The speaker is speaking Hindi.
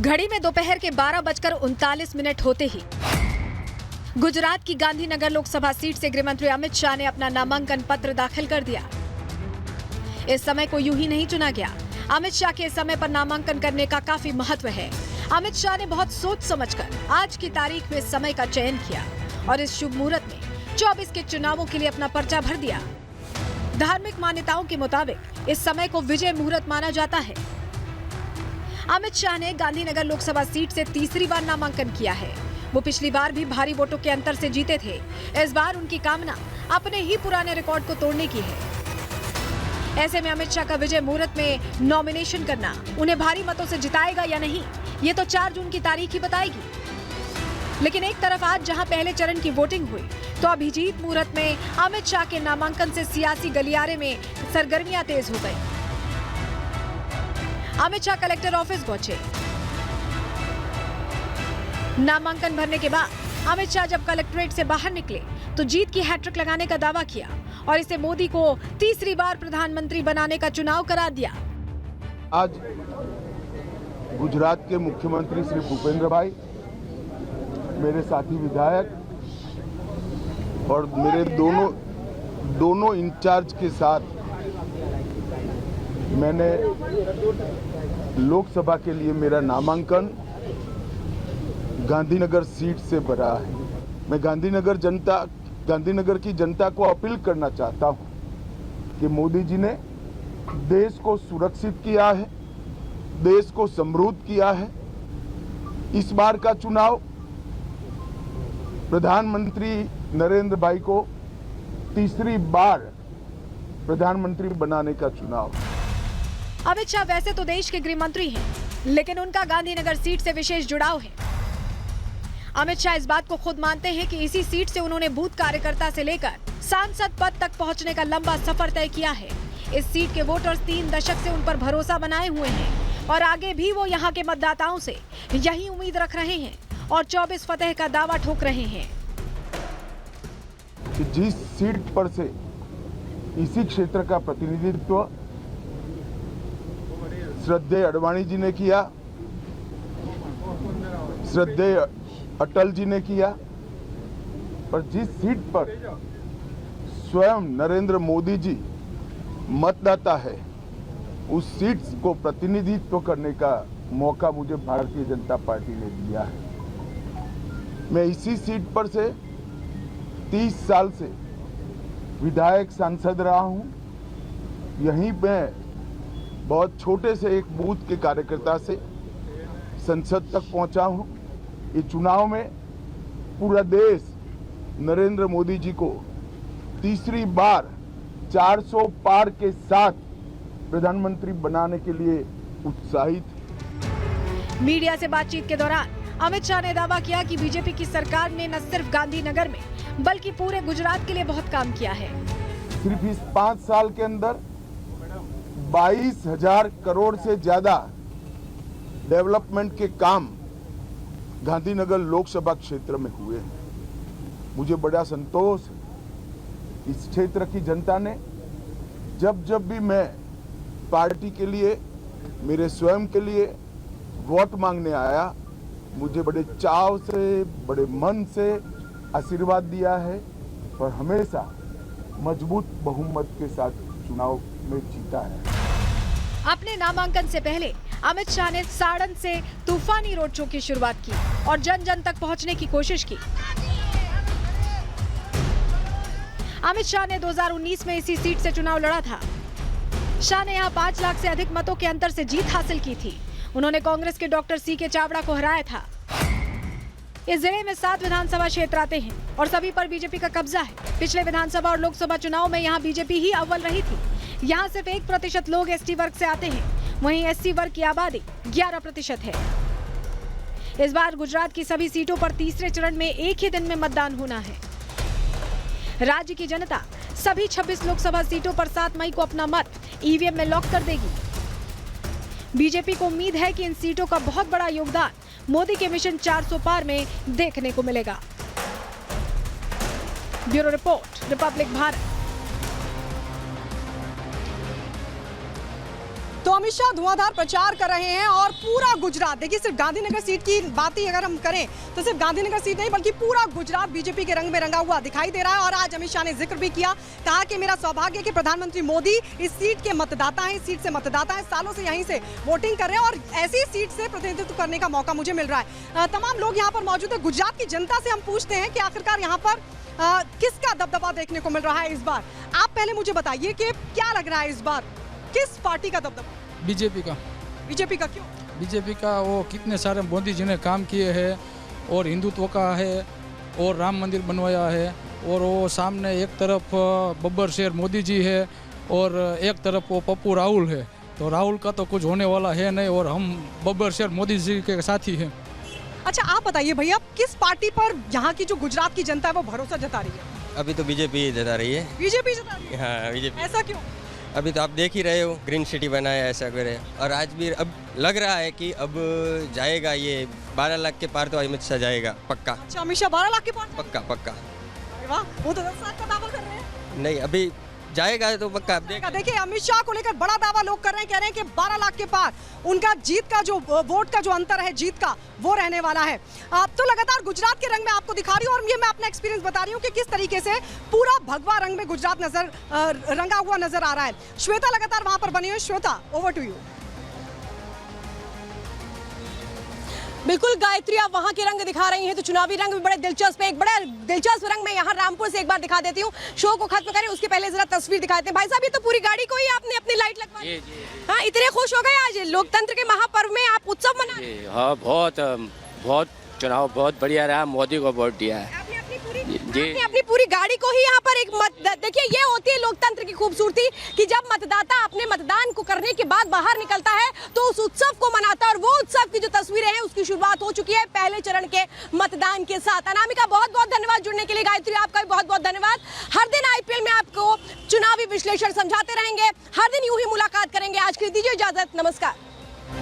घड़ी में दोपहर के 12:39 होते ही गुजरात की गांधीनगर लोकसभा सीट से गृह मंत्री अमित शाह ने अपना नामांकन पत्र दाखिल कर दिया। इस समय को यूं ही नहीं चुना गया। अमित शाह के समय पर नामांकन करने का काफी महत्व है। अमित शाह ने बहुत सोच समझकर आज की तारीख में समय का चयन किया और इस शुभ मुहूर्त में 24 के चुनावों के लिए अपना पर्चा भर दिया। धार्मिक मान्यताओं के मुताबिक इस समय को विजय मुहूर्त माना जाता है। अमित शाह ने गांधीनगर लोकसभा सीट से तीसरी बार नामांकन किया है। वो पिछली बार भी भारी वोटों के अंतर से जीते थे। इस बार उनकी कामना अपने ही पुराने रिकॉर्ड को तोड़ने की है। ऐसे में अमित शाह का विजय मुहूर्त में नॉमिनेशन करना उन्हें भारी मतों से जिताएगा या नहीं, ये तो 4 जून की तारीख ही बताएगी। लेकिन एक तरफ आज जहां पहले चरण की वोटिंग हुई, तो अभिजीत मुहूर्त में अमित शाह के नामांकन से सियासी गलियारे में सरगर्मियां तेज हो गई। अमित शाह कलेक्टर ऑफिस पहुंचे। नामांकन भरने के बाद अमित शाह जब कलेक्ट्रेट से बाहर निकले तो जीत की हैट्रिक लगाने का दावा किया और इसे मोदी को तीसरी बार प्रधानमंत्री बनाने का चुनाव करार दिया। आज गुजरात के मुख्यमंत्री श्री भूपेंद्र भाई, मेरे साथी विधायक और मेरे दोनों इंचार्ज के साथ मैंने लोकसभा के लिए मेरा नामांकन गांधीनगर सीट से भरा है। मैं गांधीनगर की जनता को अपील करना चाहता हूं कि मोदी जी ने देश को सुरक्षित किया है, देश को समृद्ध किया है। इस बार का चुनाव प्रधानमंत्री नरेंद्र भाई को तीसरी बार प्रधानमंत्री बनाने का चुनाव। अमित शाह वैसे तो देश के गृह मंत्री हैं, लेकिन उनका गांधीनगर सीट से विशेष जुड़ाव है। अमित शाह इस बात को खुद मानते हैं कि इसी सीट से उन्होंने बूथ कार्यकर्ता से लेकर सांसद पद तक पहुंचने का लंबा सफर तय किया है। इस सीट के वोटर्स 3 दशक से उन पर भरोसा बनाए हुए हैं और आगे भी वो यहाँ के मतदाताओं से यही उम्मीद रख रहे हैं और 24 फतेह का दावा ठोक रहे हैं। जिस सीट पर से इसी क्षेत्र का प्रतिनिधित्व श्रद्धेय अडवाणी जी ने किया, श्रद्धेय अटल जी ने किया, पर जिस सीट पर स्वयं नरेंद्र मोदी जी मतदाता है, उस सीट को प्रतिनिधित्व करने का मौका मुझे भारतीय जनता पार्टी ने दिया है। मैं इसी सीट पर से 30 साल से विधायक सांसद रहा हूं। यहीं मैं बहुत छोटे से एक बूथ के कार्यकर्ता से संसद तक पहुंचा हूं। इस चुनाव में पूरा देश नरेंद्र मोदी जी को तीसरी बार 400 पार के साथ प्रधानमंत्री बनाने के लिए उत्साहित। मीडिया से बातचीत के दौरान अमित शाह ने दावा किया कि बीजेपी की सरकार ने न सिर्फ गांधीनगर में बल्कि पूरे गुजरात के लिए बहुत काम किया है। सिर्फ इस 5 साल के अंदर 22,000 करोड़ से ज्यादा डेवलपमेंट के काम गांधीनगर लोकसभा क्षेत्र में हुए हैं। मुझे बड़ा संतोष है। इस क्षेत्र की जनता ने जब भी मैं पार्टी के लिए, मेरे स्वयं के लिए वोट मांगने आया, मुझे बड़े चाव से, बड़े मन से आशीर्वाद दिया है और हमेशा मजबूत बहुमत के साथ चुनाव में जीता है। अपने नामांकन से पहले अमित शाह ने साड़न से तूफानी रोड शो की शुरुआत की और जन जन तक पहुंचने की कोशिश की। अमित शाह ने 2019 में इसी सीट से चुनाव लड़ा था। शाह ने यहां 5 लाख से अधिक मतों के अंतर से जीत हासिल की थी। उन्होंने कांग्रेस के डॉक्टर CK चावड़ा को हराया था। इस जिले में 7 विधानसभा क्षेत्र आते हैं और सभी पर बीजेपी का कब्जा है। पिछले विधानसभा और लोकसभा चुनाव में यहाँ बीजेपी ही अव्वल रही थी। यहाँ सिर्फ 1% लोग ST वर्ग से आते हैं, वहीं SC वर्ग की आबादी 11% है। इस बार गुजरात की सभी सीटों पर तीसरे चरण में एक ही दिन में मतदान होना है। राज्य की जनता सभी 26 लोकसभा सीटों पर 7 मई को अपना मत EVM में लॉक कर देगी। बीजेपी को उम्मीद है कि इन सीटों का बहुत बड़ा योगदान मोदी के मिशन 400 पार में देखने को मिलेगा। Bureau report, Republic Bharat. तो तो अमित शाह धुआंधार प्रचार कर रहे हैं और पूरा गुजरात, देखिए सिर्फ गांधीनगर सीट की बात ही अगर हम करें तो सिर्फ गांधीनगर सीट नहीं बल्कि पूरा गुजरात बीजेपी के रंग में रंगा हुआ दिखाई दे रहा है। और आज अमित शाह ने जिक्र भी किया, कहा कि मेरा सौभाग्य है कि प्रधानमंत्री मोदी इस सीट के मतदाता हैं, इस सीट से मतदाता हैं, सालों से यहीं से वोटिंग कर रहे हैं और ऐसी सीट से प्रतिनिधित्व करने का मौका मुझे मिल रहा है। तमाम लोग यहाँ पर मौजूद है। गुजरात की जनता से हम पूछते हैं कि आखिरकार यहाँ पर किसका दबदबा देखने को मिल रहा है इस बार। आप पहले मुझे बताइए कि क्या लग रहा है इस बार, किस पार्टी का दबदबा? बीजेपी का। बीजेपी का क्यों? बीजेपी का वो कितने सारे मोदी जी ने काम किए हैं और हिंदुत्व का है और राम मंदिर बनवाया है और वो सामने एक तरफ बब्बर शेर मोदी जी है और एक तरफ वो पप्पू राहुल है। तो राहुल का तो कुछ होने वाला है नहीं और हम बब्बर शेर मोदी जी के साथी हैं। अच्छा आप बताइए भैया, किस पार्टी पर यहाँ की जो गुजरात की जनता है वो भरोसा जता रही है? अभी तो बीजेपी जता रही है। बीजेपी जता रही है? हाँ बीजेपी। ऐसा क्यों? अभी तो आप देख ही रहे हो, ग्रीन सिटी बनाया ऐसा करे और आज भी अब लग रहा है कि अब जाएगा ये 12 लाख के पार तो अमित शाह जाएगा पक्का। अच्छा अमित शाह 12 लाख के पार? पक्का पक्का। अरे वाह, वो तो 10 लाख का दावा कर रहे हैं। नहीं अभी जाएगा तो पक्का। देखिए अमित शाह को लेकर बड़ा दावा लोग कर रहे हैं, कह रहे हैं कि 12 लाख के पार उनका जीत का जो वोट का जो अंतर है जीत का वो रहने वाला है। आप तो लगातार गुजरात के रंग में आपको दिखा रही हूँ और ये मैं अपना एक्सपीरियंस बता रही हूँ कि किस तरीके से पूरा भगवा रंग में गुजरात रंगा हुआ नजर आ रहा है। श्वेता लगातार वहां पर बनी हुई। Shweta, over to you. बिल्कुल गायत्री, आप वहां के रंग दिखा रही हैं तो चुनावी रंग भी बड़े दिलचस्प है। एक बड़ा दिलचस्प रंग मैं यहाँ रामपुर से एक बार दिखा देती हूँ। शो को खत्म करें उसके पहले जरा तस्वीर दिखाते हैं। भाई साहब ये तो पूरी गाड़ी को ही आपने अपनी लाइट लगवा दी। हाँ, इतने खुश हो गए आज लोकतंत्र के महापर्व में, आप उत्सव मना रहे हैं। हाँ बहुत चुनाव बहुत बढ़िया रहा, मोदी को वोट दिया है। आपने अपनी पूरी गाड़ी को ही यहाँ पर एक देखिए ये होती है लोकतंत्र की खूबसूरती कि जब मतदाता अपने मतदान को करने के बाद बाहर निकलता है तो उस उत्सव को मनाता है और वो उत्सव की जो तस्वीरें हैं उसकी शुरुआत हो चुकी है पहले चरण के मतदान के साथ। अनामिका बहुत बहुत धन्यवाद जुड़ने के लिए। गायत्री आपका भी बहुत बहुत धन्यवाद। हर दिन IPL में आपको चुनावी विश्लेषण समझाते रहेंगे, हर दिन यूं ही मुलाकात करेंगे। आज के लिए दीजिए इजाजत, नमस्कार।